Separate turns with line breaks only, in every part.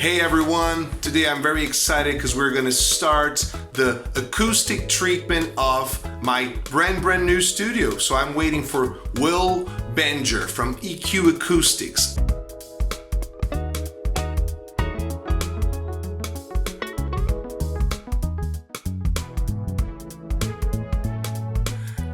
Hey everyone, today I'm very excited because we're going to start the acoustic treatment of my brand new studio. So I'm waiting for Will Benger from EQ Acoustics.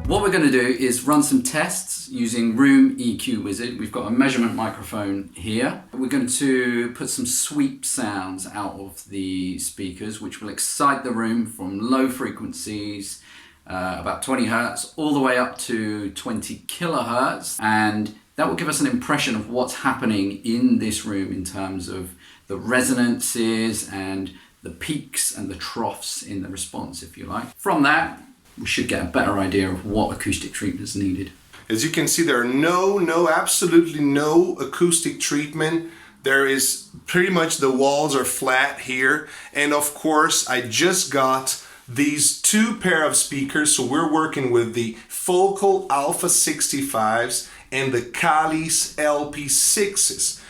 What we're going to do is run some tests using Room EQ Wizard. We've got a measurement microphone here. We're going to put some sweep sounds out of the speakers, which will excite the room from low frequencies, about 20 Hertz, all the way up to 20 kilohertz. And that will give us an impression of what's happening in this room in terms of the resonances and the peaks and the troughs in the response, if you like. From that, we should get a better idea of what acoustic treatment is needed.
As you can see, there are absolutely no acoustic treatment. There is pretty much the walls are flat here. And of course, I just got these two pair of speakers. So we're working with the Focal Alpha 65s and the Kalis LP6s.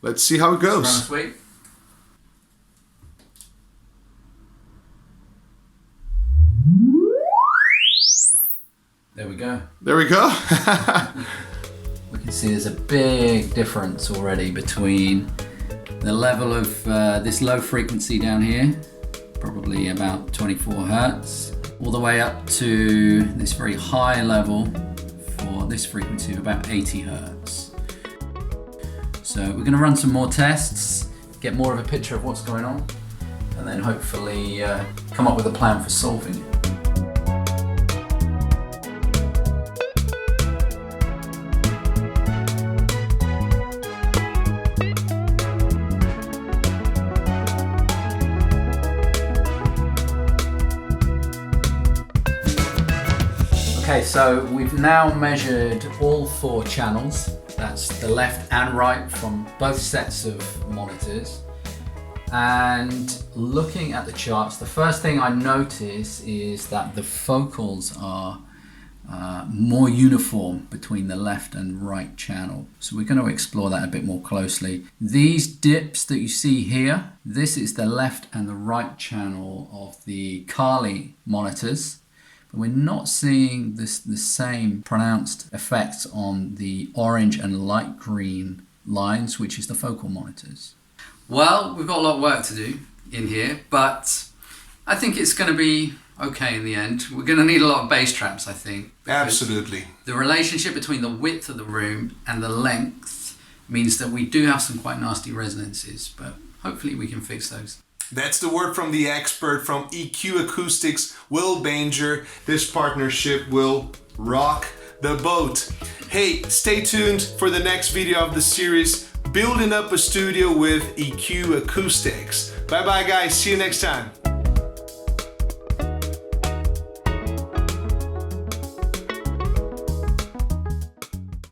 Let's see how it goes.
Sweet. There we go.
There we go.
We can see there's a big difference already between the level of this low frequency down here, probably about 24 Hertz, all the way up to this very high level for this frequency of about 80 Hertz. So we're going to run some more tests, get more of a picture of what's going on, and then hopefully come up with a plan for solving it. Okay, so we've now measured all 4 channels. That's the left and right from both sets of monitors. And looking at the charts, the first thing I notice is that the focals are more uniform between the left and right channel. So we're going to explore that a bit more closely. These dips that you see here, this is the left and the right channel of the Kali monitors. We're not seeing the same pronounced effects on the orange and light green lines, which is the focal monitors. Well, we've got a lot of work to do in here, but I think it's going to be okay in the end. We're going to need a lot of bass traps, I think.
Absolutely.
The relationship between the width of the room and the length means that we do have some quite nasty resonances, but hopefully we can fix those.
That's the word from the expert from EQ Acoustics, Will Benger. This partnership will rock the boat. Hey, stay tuned for the next video of the series, Building Up a Studio with EQ Acoustics. Bye bye guys, see you next time.